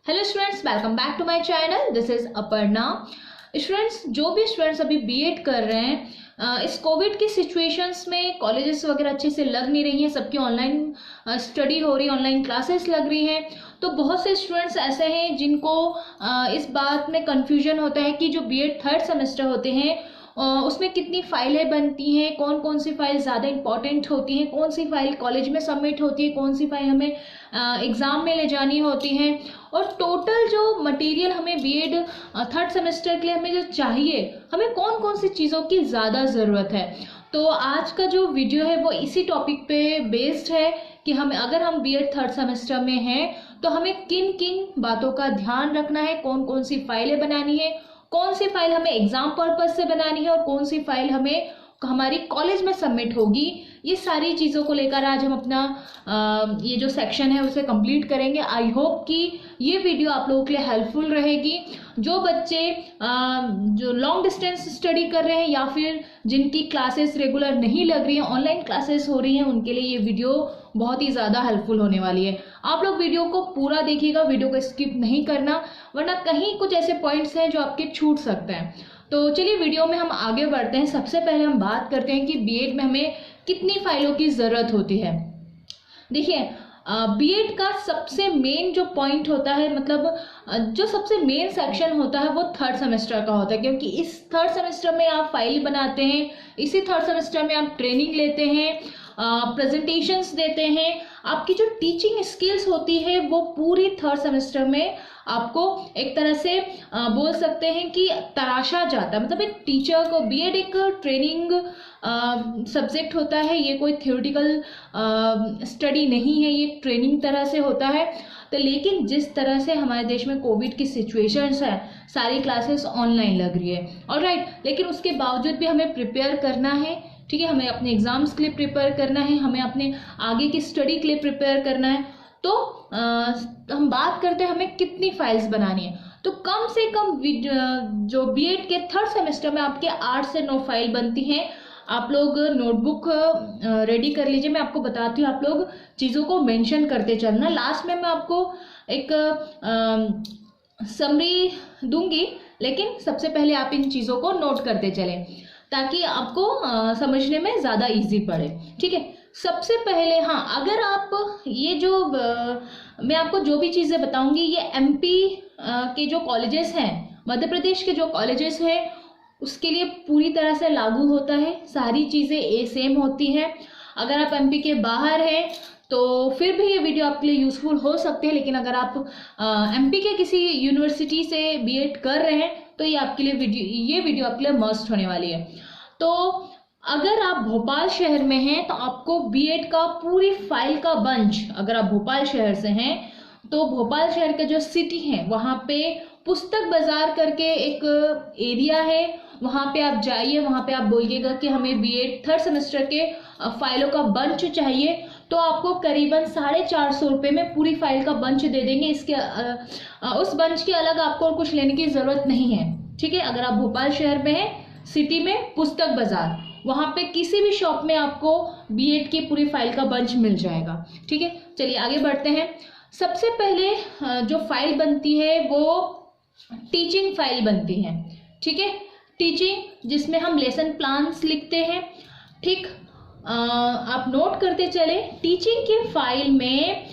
Hello students, welcome back to my channel. This is Aparna. Students, जो भी students अभी BEd कर रहे हैं, इस कोविड की सिचुएशंस में कॉलेजेस वगैरह अच्छे से लग नहीं रही हैं, सबकी ऑनलाइन स्टडी हो रही है, ऑनलाइन क्लासेस लग रही हैं। तो बहुत से स्टूडेंट्स ऐसे हैं जिनको इस बात में कन्फ्यूजन होता है कि जो बीएड थर्ड सेमेस्टर होते हैं उसमें कितनी फाइलें बनती हैं, कौन कौन सी फाइल ज़्यादा इंपॉर्टेंट होती हैं, कौन सी फाइल कॉलेज में सबमिट होती है, कौन सी फाइल हमें एग्ज़ाम में ले जानी होती हैं, और टोटल जो मटेरियल हमें बीएड थर्ड सेमेस्टर के लिए हमें जो चाहिए, हमें कौन कौन सी चीज़ों की ज़्यादा ज़रूरत है। तो आज का जो वीडियो है वो इसी टॉपिक पे बेस्ड है कि हमें, अगर हम बीएड थर्ड सेमेस्टर में हैं तो हमें किन किन बातों का ध्यान रखना है, कौन कौन सी फाइलें बनानी है, कौन सी फाइल हमें एग्जाम पर्पज से बनानी है और कौन सी फाइल हमें हमारी कॉलेज में सबमिट होगी। ये सारी चीज़ों को लेकर आज हम अपना ये जो सेक्शन है उसे कंप्लीट करेंगे। आई होप कि ये वीडियो आप लोगों के लिए हेल्पफुल रहेगी। जो बच्चे जो लॉन्ग डिस्टेंस स्टडी कर रहे हैं या फिर जिनकी क्लासेस रेगुलर नहीं लग रही हैं, ऑनलाइन क्लासेस हो रही हैं, उनके लिए ये वीडियो बहुत ही ज़्यादा हेल्पफुल होने वाली है। आप लोग वीडियो को पूरा देखिएगा, वीडियो को स्किप नहीं करना, वरना कहीं कुछ ऐसे पॉइंट्स हैं जो आपके छूट सकते हैं। तो चलिए वीडियो में हम आगे बढ़ते हैं। सबसे पहले हम बात करते हैं कि बीएड में हमें कितनी फाइलों की ज़रूरत होती है। देखिए, बीएड का सबसे मेन जो पॉइंट होता है, मतलब जो सबसे मेन सेक्शन होता है वो थर्ड सेमेस्टर का होता है, क्योंकि इस थर्ड सेमेस्टर में आप फाइल बनाते हैं, इसी थर्ड सेमेस्टर में आप ट्रेनिंग लेते हैं, प्रेजेंटेशंस देते हैं। आपकी जो टीचिंग स्किल्स होती है वो पूरी थर्ड सेमेस्टर में आपको एक तरह से बोल सकते हैं कि तराशा जाता है। मतलब एक टीचर को, बीएड एक ट्रेनिंग सब्जेक्ट होता है, ये कोई थ्योरेटिकल स्टडी नहीं है, ये ट्रेनिंग तरह से होता है। तो लेकिन जिस तरह से हमारे देश में कोविड की सिचुएशंस है, सारी क्लासेस ऑनलाइन लग रही है, ऑलराइट, लेकिन उसके बावजूद भी हमें प्रिपेयर करना है, ठीक है, हमें अपने एग्जाम्स के लिए प्रिपेयर करना है, हमें अपने आगे की स्टडी के लिए प्रिपेयर करना है। तो हम बात करते हैं हमें कितनी फाइल्स बनानी है। तो कम से कम जो बीएड के थर्ड सेमेस्टर में आपके 8 से 9 फाइल बनती हैं। आप लोग नोटबुक रेडी कर लीजिए, मैं आपको बताती हूँ, आप लोग चीज़ों को मेंशन करते चलना। लास्ट में मैं आपको एक समरी दूंगी, लेकिन सबसे पहले आप इन चीज़ों को नोट करते चलें ताकि आपको समझने में ज़्यादा इजी पड़े, ठीक है। सबसे पहले, हाँ, अगर आप ये जो मैं आपको जो भी चीज़ें बताऊंगी, ये एमपी के जो कॉलेजेस हैं, मध्य प्रदेश के जो कॉलेजेस हैं, उसके लिए पूरी तरह से लागू होता है। सारी चीज़ें सेम होती हैं। अगर आप एमपी के बाहर हैं तो फिर भी ये वीडियो आपके लिए यूज़फुल हो सकते हैं, लेकिन अगर आप एमपी के किसी यूनिवर्सिटी से बीएड कर रहे हैं तो ये आपके लिए ये वीडियो आपके लिए मस्ट होने वाली है। तो अगर आप भोपाल शहर में हैं तो आपको बीएड का पूरी फाइल का बंच, अगर आप भोपाल शहर से हैं तो भोपाल शहर के जो सिटी है वहाँ पे पुस्तक बाजार करके एक एरिया है, वहाँ पे आप जाइए, वहाँ पे आप बोलिएगा कि हमें बीएड थर्ड सेमेस्टर के फाइलों का बंच चाहिए, तो आपको करीबन 450 रुपये में पूरी फाइल का बंच दे देंगे। इसके उस बंच के अलग आपको कुछ लेने की ज़रूरत नहीं है, ठीक है। अगर आप भोपाल शहर में हैं, सिटी में पुस्तक बाजार, वहाँ पे किसी भी शॉप में आपको बीएड की पूरी फाइल का बंच मिल जाएगा, ठीक है। चलिए आगे बढ़ते हैं। सबसे पहले जो फाइल बनती है वो टीचिंग फाइल बनती है, ठीक है। टीचिंग, जिसमें हम लेसन प्लान्स लिखते हैं, ठीक। आप नोट करते चले, टीचिंग की फाइल में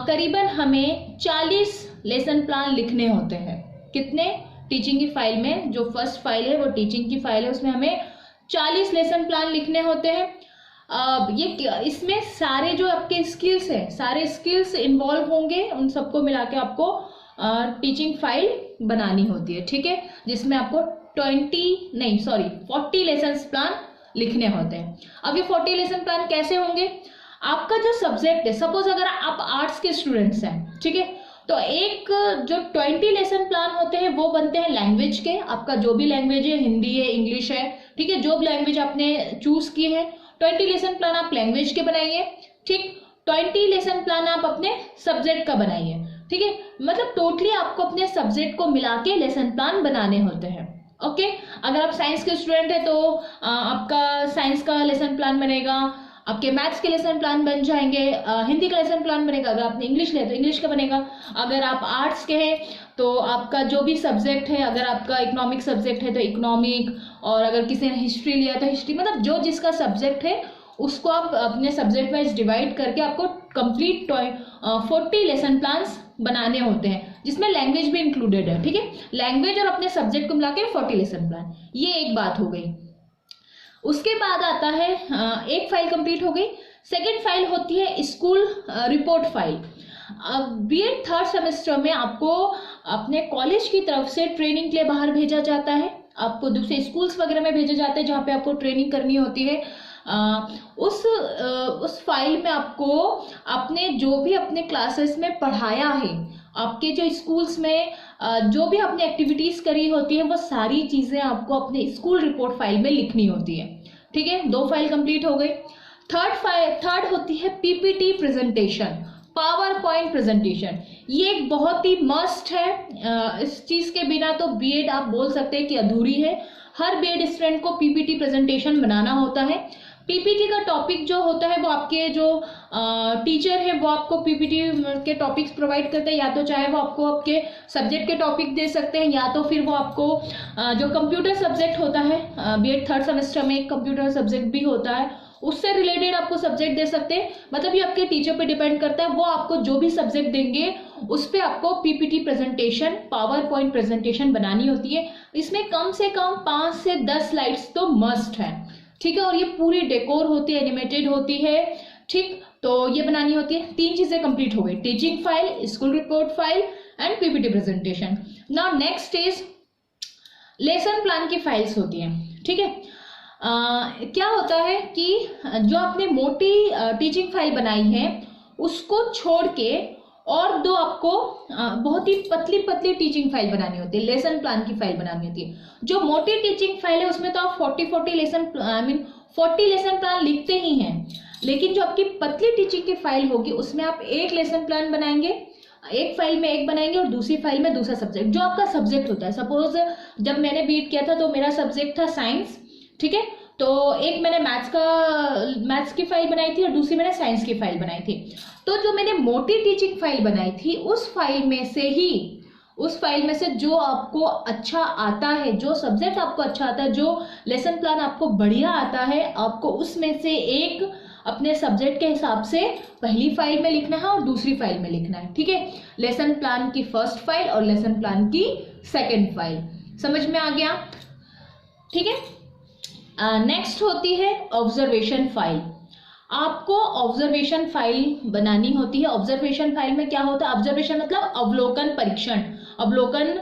करीबन हमें 40 लेसन प्लान लिखने होते हैं। कितने? टीचिंग की फाइल में जो फर्स्ट फाइल है वो टीचिंग की फाइल है, उसमें हमें 40 लेसन प्लान लिखने होते हैं। ये इसमें सारे जो आपके स्किल्स हैं, सारे स्किल्स इन्वॉल्व होंगे, उन सबको मिला के आपको टीचिंग फाइल बनानी होती है, ठीक है, जिसमें आपको 40 लेसन प्लान लिखने होते हैं। अब ये 40 लेसन प्लान कैसे होंगे? आपका जो सब्जेक्ट है, सपोज अगर आप आर्ट्स के स्टूडेंट्स हैं, ठीक है, तो एक जो 20 लेसन प्लान होते हैं वो बनते हैं लैंग्वेज के। आपका जो भी लैंग्वेज है, हिंदी है, इंग्लिश है, ठीक है, जो भी लैंग्वेज आपने चूज की है, 20 लेसन प्लान आप लैंग्वेज के बनाइए, ठीक। 20 लेसन प्लान आप अपने सब्जेक्ट का बनाइए, ठीक है। मतलब टोटली आपको अपने सब्जेक्ट को मिला के लेसन प्लान बनाने होते हैं, ओके। अगर आप साइंस के स्टूडेंट हैं तो आपका साइंस का लेसन प्लान बनेगा, आपके मैथ्स के लेसन प्लान बन जाएंगे, हिंदी का लेसन प्लान बनेगा, अगर आपने इंग्लिश लिया तो इंग्लिश का बनेगा, अगर आप आर्ट्स के हैं तो आपका जो भी सब्जेक्ट है, अगर आपका इकोनॉमिक सब्जेक्ट है तो इकोनॉमिक, और अगर किसी ने हिस्ट्री लिया तो हिस्ट्री, मतलब जो जिसका सब्जेक्ट है उसको आप अपने सब्जेक्ट वाइज डिवाइड करके आपको कंप्लीट 40 लेसन प्लान्स बनाने होते हैं, जिसमें लैंग्वेज भी इंक्लूडेड है। ठीक है, लैंग्वेज और अपने सब्जेक्ट को मिला के 40 लेसन प्लान, ये एक बात हो गई। उसके बाद आता है एक फाइल कंप्लीट हो गई। सेकंड फाइल होती है school report file. BEd third semester में आपको अपने कॉलेज की तरफ से ट्रेनिंग के लिए बाहर भेजा जाता है, आपको दूसरे स्कूल्स वगैरह में भेजे जाते हैं जहाँ पे आपको ट्रेनिंग करनी होती है। उस फाइल में आपको आपने जो भी अपने क्लासेस में पढ़ाया है, आपके जो स्कूल्स में जो भी आपने एक्टिविटीज़ करी होती है, वो सारी चीज़ें आपको अपने स्कूल रिपोर्ट फाइल में लिखनी होती है। ठीक है, 2 फाइल कंप्लीट हो गई। थर्ड होती है PPT presentation, power point presentation. ये एक बहुत ही मस्ट है, इस चीज़ के बिना तो बीएड आप बोल सकते हैं कि अधूरी है। हर बीएड स्टूडेंट को पीपीटी प्रेजेंटेशन बनाना होता है। पीपीटी का टॉपिक जो होता है वो आपके जो टीचर है वो आपको पीपीटी के टॉपिक्स प्रोवाइड करते हैं, या तो चाहे वो आपको आपके सब्जेक्ट के टॉपिक दे सकते हैं, या तो फिर वो आपको जो कंप्यूटर सब्जेक्ट होता है, बीएड थर्ड सेमेस्टर में एक कंप्यूटर सब्जेक्ट भी होता है, उससे रिलेटेड आपको सब्जेक्ट दे सकते हैं। मतलब ये आपके टीचर पे डिपेंड करता है, वो आपको जो भी सब्जेक्ट देंगे उस पर आपको PPT presentation, power point presentation बनानी होती है। इसमें कम से कम 5 से 10 स्लाइड्स तो मस्ट है। ठीक है, और ये पूरी डेकोर होती है, एनिमेटेड होती है। ठीक, तो ये बनानी होती है। 3 चीजें कंप्लीट हो गई, teaching file, school report file and PPT presentation. Now next is lesson plan की फाइल्स होती हैं। ठीक है, क्या होता है कि जो आपने मोटी टीचिंग फाइल बनाई है उसको छोड़ के और 2 आपको बहुत ही पतली पतली टीचिंग फाइल बनानी होती है, लेसन प्लान की फाइल बनानी होती है। जो मोटी टीचिंग फाइल है उसमें तो आप 40 लेसन प्लान लिखते ही हैं, लेकिन जो आपकी पतली टीचिंग की फाइल होगी उसमें आप एक लेसन प्लान बनाएंगे, एक फाइल में एक बनाएंगे और दूसरी फाइल में दूसरा सब्जेक्ट, जो आपका सब्जेक्ट होता है। सपोज जब मैंने बीएड किया था तो मेरा सब्जेक्ट था साइंस। ठीक है, तो एक मैंने मैथ्स की फाइल बनाई थी और दूसरी मैंने साइंस की फाइल बनाई थी। तो जो मैंने मोटी टीचिंग फाइल बनाई थी उस फाइल में से जो आपको अच्छा आता है, जो सब्जेक्ट आपको अच्छा आता है, जो लेसन प्लान आपको बढ़िया आता है, आपको उसमें से एक अपने सब्जेक्ट के हिसाब से पहली फाइल में लिखना है और दूसरी फाइल में लिखना है। ठीक है, लेसन प्लान की फर्स्ट फाइल और लेसन प्लान की सेकेंड फाइल। समझ में आ गया? ठीक है, नेक्स्ट होती है ऑब्जर्वेशन फाइल। आपको ऑब्जर्वेशन फाइल बनानी होती है। ऑब्जर्वेशन फाइल में क्या होता है? ऑब्जर्वेशन मतलब अवलोकन परीक्षण, अवलोकन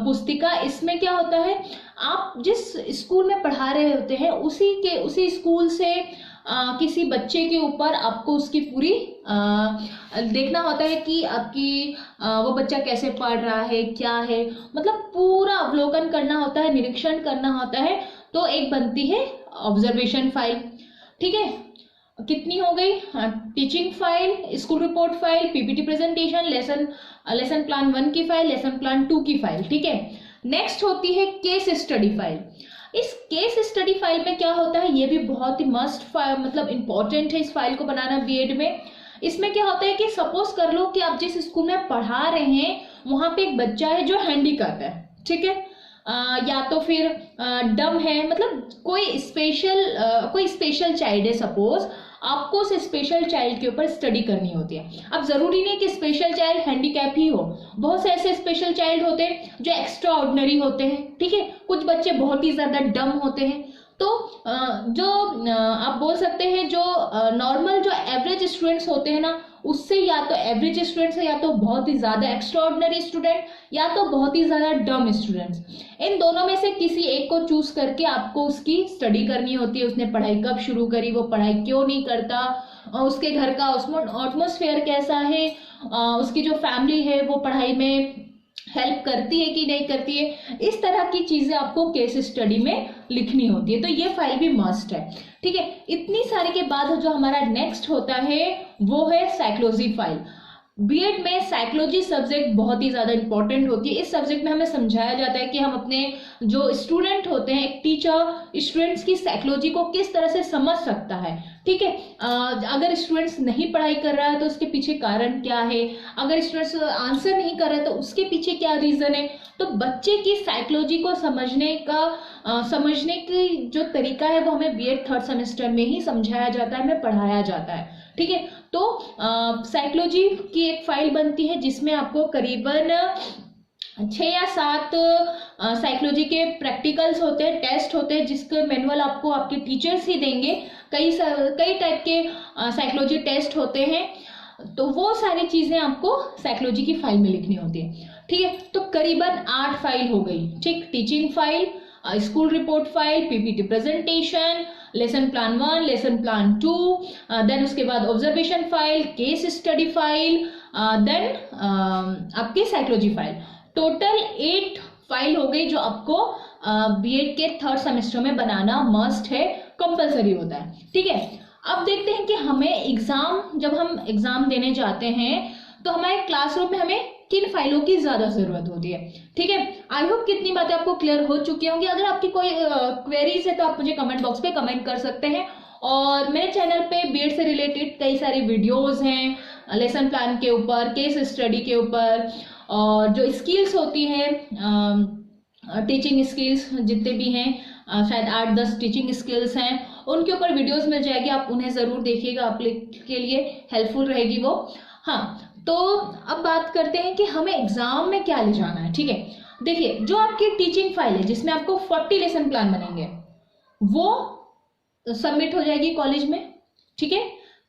पुस्तिका। इसमें क्या होता है, आप जिस स्कूल में पढ़ा रहे होते हैं उसी स्कूल से किसी बच्चे के ऊपर आपको उसकी पूरी देखना होता है कि आपकी वो बच्चा कैसे पढ़ रहा है, क्या है, मतलब पूरा अवलोकन करना होता है, निरीक्षण करना होता है। तो एक बनती है ऑब्जर्वेशन फाइल। ठीक है, कितनी हो गई? Teaching file, school report file, PPT presentation, lesson plan 1 की फाइल, लेसन प्लान 2 की फाइल। ठीक है, नेक्स्ट होती है केस स्टडी फाइल। इस केस स्टडी फाइल में क्या होता है, ये भी बहुत ही मस्ट फाइल, मतलब इंपॉर्टेंट है इस फाइल को बनाना बीएड में। इसमें क्या होता है कि सपोज कर लो कि आप जिस स्कूल में पढ़ा रहे हैं वहां पे एक बच्चा है जो हैंडीकैप है। ठीक है, या तो फिर डम है, मतलब कोई स्पेशल चाइल्ड है। सपोज आपको उस स्पेशल चाइल्ड के ऊपर स्टडी करनी होती है। अब जरूरी नहीं कि स्पेशल चाइल्ड हैंडीकैप ही हो, बहुत से ऐसे स्पेशल चाइल्ड होते हैं जो एक्स्ट्रा ऑर्डिनरी होते हैं। ठीक है, कुछ बच्चे बहुत ही ज्यादा डम होते हैं। तो जो आप बोल सकते हैं जो नॉर्मल जो एवरेज स्टूडेंट्स होते हैं ना, उससे या तो एवरेज स्टूडेंट्स है, या तो बहुत ही ज्यादा एक्स्ट्रा ऑर्डिनरी स्टूडेंट, या तो बहुत ही ज्यादा डम स्टूडेंट्स। इन दोनों में से किसी एक को चूज करके आपको उसकी स्टडी करनी होती है। उसने पढ़ाई कब शुरू करी, वो पढ़ाई क्यों नहीं करता, उसके घर का एटमॉस्फेयर कैसा है, उसकी जो फैमिली है वो पढ़ाई में हेल्प करती है कि नहीं करती है। इस तरह की चीजें आपको केस स्टडी में लिखनी होती है। तो ये फाइल भी मस्ट है। ठीक है, इतनी सारी के बाद जो हमारा नेक्स्ट होता है वो है साइकोलॉजी फाइल। बीएड में साइकोलॉजी सब्जेक्ट बहुत ही ज़्यादा इंपॉर्टेंट होती है। इस सब्जेक्ट में हमें समझाया जाता है कि हम अपने जो स्टूडेंट होते हैं, एक टीचर स्टूडेंट्स की साइकोलॉजी को किस तरह से समझ सकता है। ठीक है, अगर स्टूडेंट्स नहीं पढ़ाई कर रहा है तो उसके पीछे कारण क्या है, अगर स्टूडेंट्स आंसर नहीं कर रहा है तो उसके पीछे क्या रीज़न है। तो बच्चे की साइकोलॉजी को समझने की जो तरीका है वो हमें बीएड थर्ड सेमेस्टर में ही समझाया जाता है, हमें पढ़ाया जाता है। ठीक है, तो साइकोलॉजी की एक फाइल बनती है जिसमें आपको करीबन 6 या 7 साइकोलॉजी के प्रैक्टिकल्स होते हैं, टेस्ट होते हैं, जिसके मैनुअल आपको आपके टीचर्स ही देंगे। कई टाइप के साइकोलॉजी टेस्ट होते हैं, तो वो सारी चीज़ें आपको साइकोलॉजी की फाइल में लिखनी होती है। ठीक है, तो करीबन 8 फाइल हो गई। ठीक, teaching file, school report file, PPT presentation, lesson plan 1, lesson plan 2, then उसके बाद observation file, case study file, then आपकी साइकोलॉजी फाइल। टोटल 8 फाइल हो गई जो आपको बीएड के थर्ड सेमेस्टर में बनाना मस्ट है, कंपलसरी होता है। ठीक है, अब देखते हैं कि हमें जब हम एग्जाम देने जाते हैं तो हमारे क्लासरूम में हमें किन फाइलों की ज्यादा जरूरत होती है। ठीक है, आई होप कितनी बातें आपको क्लियर हो चुकी होंगी। अगर आपकी कोई क्वेरीज है तो आप मुझे कमेंट बॉक्स पे कमेंट कर सकते हैं। और मेरे चैनल पे बीएड से रिलेटेड कई सारी वीडियोस हैं, लेसन प्लान के ऊपर, केस स्टडी के ऊपर, और जो स्किल्स होती हैं, टीचिंग स्किल्स जितने भी हैं, शायद 8-10 टीचिंग स्किल्स हैं, उनके ऊपर वीडियोस मिल जाएगी, आप उन्हें ज़रूर देखिएगा, आप के लिए हेल्पफुल रहेगी वो। हाँ, तो अब बात करते हैं कि हमें एग्जाम में क्या ले जाना है। ठीक है, देखिए, जो आपकी टीचिंग फाइल है जिसमें आपको 40 लेसन प्लान बनेंगे वो सबमिट हो जाएगी कॉलेज में। ठीक है,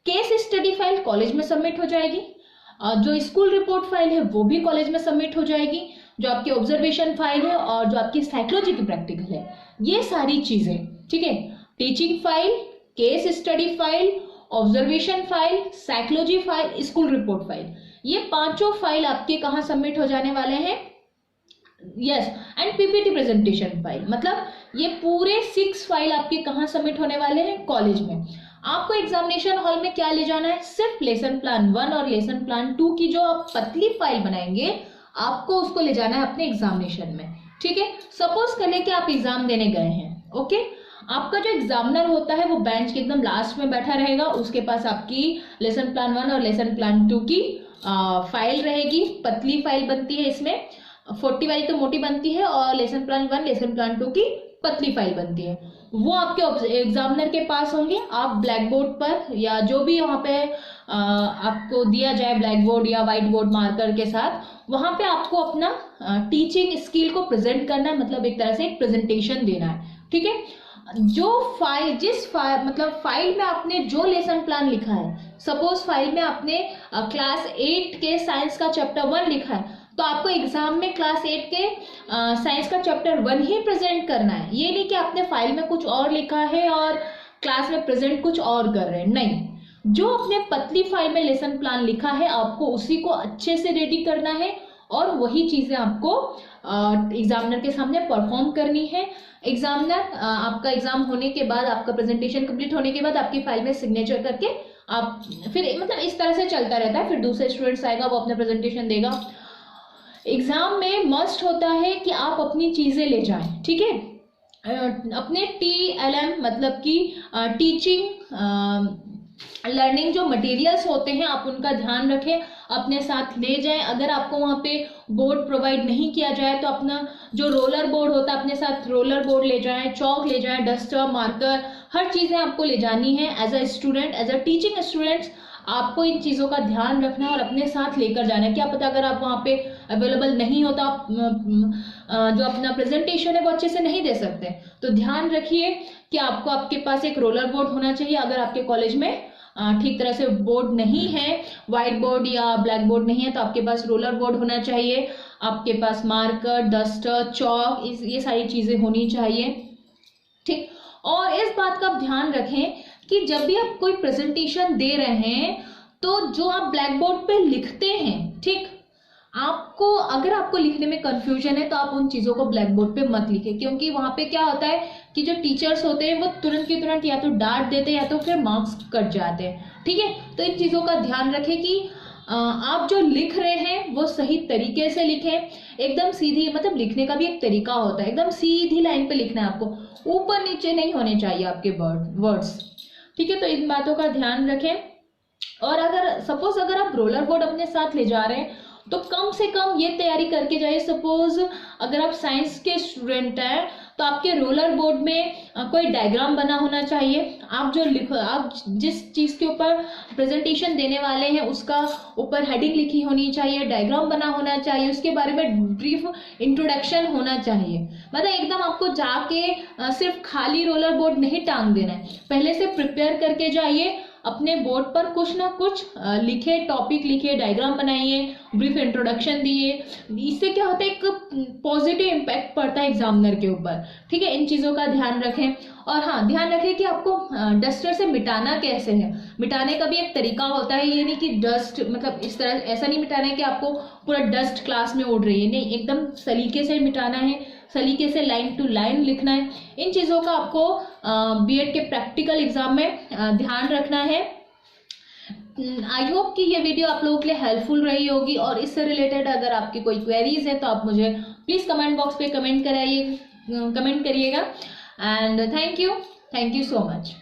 केस स्टडी फाइल कॉलेज में सबमिट हो जाएगी, जो स्कूल रिपोर्ट फाइल है वो भी कॉलेज में सबमिट हो जाएगी, जो आपकी ऑब्जर्वेशन फाइल है और जो आपकी साइकोलॉजी की प्रैक्टिकल है, ये सारी चीजें। ठीक है, teaching file, case study file, observation file, psychology file, school report file, ये 5 फाइल आपके कहाँ सबमिट हो जाने वाले हैं। Yes, and PPT presentation file, मतलब ये पूरे 6 फाइल आपके कहाँ सबमिट होने वाले हैं, कॉलेज में। आपको एग्जामिनेशन हॉल में क्या ले जाना है, सिर्फ लेसन प्लान 1 और लेसन प्लान 2 की जो आप पतली फाइल बनाएंगे, आपको उसको ले जाना है अपने एग्जामिनेशन में। ठीक है, सपोज कर ले कि आप एग्जाम देने गए हैं। ओके, आपका जो एग्जामिनर होता है वो बेंच के एकदम लास्ट में बैठा रहेगा, उसके पास आपकी लेसन प्लान 1 और लेसन प्लान 2 की फाइल रहेगी, पतली फाइल बनती है, इसमें 40 वाली तो मोटी बनती है, और लेसन प्लान 1 लेसन प्लान 2 की पतली फाइल बनती है। वो आपके एग्जामिनर के पास होंगे। आप ब्लैक बोर्ड पर या जो भी वहाँ पे आपको दिया जाए, ब्लैक बोर्ड या व्हाइट बोर्ड मार्कर के साथ, वहाँ पे आपको अपना टीचिंग स्किल को प्रेजेंट करना है, मतलब एक तरह से एक प्रेजेंटेशन देना है। ठीक है, मतलब फाइल में आपने जो लेसन प्लान लिखा है, सपोज फाइल में आपने क्लास 8 के साइंस का चैप्टर 1 लिखा है, तो आपको एग्जाम में क्लास 8 के साइंस का चैप्टर 1 ही प्रेजेंट करना है। ये नहीं कि आपने फाइल में कुछ और लिखा है और क्लास में प्रेजेंट कुछ और कर रहे हैं, नहीं। जो अपने पतली फाइल में लेसन प्लान लिखा है, आपको उसी को अच्छे से रेडी करना है और वही चीजें आपको एग्जामिनर के सामने परफॉर्म करनी है। एग्जामिनर आपका एग्जाम होने के बाद, आपका प्रेजेंटेशन कंप्लीट होने के बाद आपकी फाइल में सिग्नेचर करके आप फिर, मतलब इस तरह से चलता रहता है। फिर दूसरे स्टूडेंट्स आएगा, वो अपना प्रेजेंटेशन देगा। एग्जाम में मस्ट होता है कि आप अपनी चीजें ले जाएं। ठीक है, अपने TLM मतलब कि टीचिंग लर्निंग जो मटेरियल्स होते हैं, आप उनका ध्यान रखें, अपने साथ ले जाएं। अगर आपको वहाँ पे बोर्ड प्रोवाइड नहीं किया जाए तो अपना जो रोलर बोर्ड होता है, अपने साथ रोलर बोर्ड ले जाएं, चौक ले जाएं, डस्टर, मार्कर, हर चीज़ें आपको ले जानी है। As a student, as a teaching students, आपको इन चीज़ों का ध्यान रखना है और अपने साथ लेकर जाना है। क्या पता अगर आप वहाँ पे अवेलेबल नहीं हो तो आप जो अपना प्रेजेंटेशन है वो अच्छे से नहीं दे सकते। तो ध्यान रखिए कि आपको आपके पास एक रोलर बोर्ड होना चाहिए। अगर आपके कॉलेज में ठीक तरह से बोर्ड नहीं है, व्हाइट बोर्ड या ब्लैक बोर्ड नहीं है, तो आपके पास रोलर बोर्ड होना चाहिए। आपके पास मार्कर, डस्टर, चौक, ये सारी चीज़ें होनी चाहिए। ठीक, और इस बात का आप ध्यान रखें कि जब भी आप कोई प्रेजेंटेशन दे रहे हैं तो जो आप ब्लैक बोर्ड पे लिखते हैं, ठीक, आपको अगर आपको लिखने में कंफ्यूजन है तो आप उन चीज़ों को ब्लैक बोर्ड पे मत लिखें, क्योंकि वहाँ पे क्या होता है कि जो टीचर्स होते हैं वो तुरंत की तुरंत या तो डांट देते हैं या तो फिर मार्क्स कट जाते हैं। ठीक है, तो इन चीज़ों का ध्यान रखें कि आप जो लिख रहे हैं वो सही तरीके से लिखें, एकदम सीधी, मतलब लिखने का भी एक तरीका होता है, एकदम सीधी लाइन पे लिखना है आपको, ऊपर नीचे नहीं होने चाहिए आपके वर्ड्स, ठीक है। तो इन बातों का ध्यान रखें। और अगर सपोज अगर आप रोलर बोर्ड अपने साथ ले जा रहे हैं तो कम से कम ये तैयारी करके जाइए। सपोज अगर आप साइंस के स्टूडेंट हैं तो आपके रोलर बोर्ड में कोई डायग्राम बना होना चाहिए। आप जो लिखो, आप जिस चीज़ के ऊपर प्रेजेंटेशन देने वाले हैं उसका ऊपर हेडिंग लिखी होनी चाहिए, डायग्राम बना होना चाहिए, उसके बारे में ब्रीफ इंट्रोडक्शन होना चाहिए। मतलब एकदम आपको जाके सिर्फ खाली रोलर बोर्ड नहीं टांग देना है, पहले से प्रिपेयर करके जाइए, अपने बोर्ड पर कुछ ना कुछ लिखे, टॉपिक लिखे, डायग्राम बनाइए, ब्रीफ इंट्रोडक्शन दिए। इससे क्या होता है, एक पॉजिटिव इम्पैक्ट पड़ता है एग्जामिनर के ऊपर, ठीक है। इन चीज़ों का ध्यान रखें। और हाँ, ध्यान रखें कि आपको डस्टर से मिटाना कैसे है। मिटाने का भी एक तरीका होता है, ये नहीं कि डस्ट मतलब इस तरह, ऐसा नहीं मिटाना है कि आपको पूरा डस्ट क्लास में उड़ रही है, नहीं, एकदम सलीके से मिटाना है, सलीके से लाइन टू लाइन लिखना है। इन चीज़ों का आपको बीएड के प्रैक्टिकल एग्जाम में ध्यान रखना है। आई होप कि ये वीडियो आप लोगों के लिए हेल्पफुल रही होगी, और इससे रिलेटेड अगर आपकी कोई क्वेरीज है तो आप मुझे प्लीज़ कमेंट बॉक्स पे कमेंट करिएगा। And thank you so much.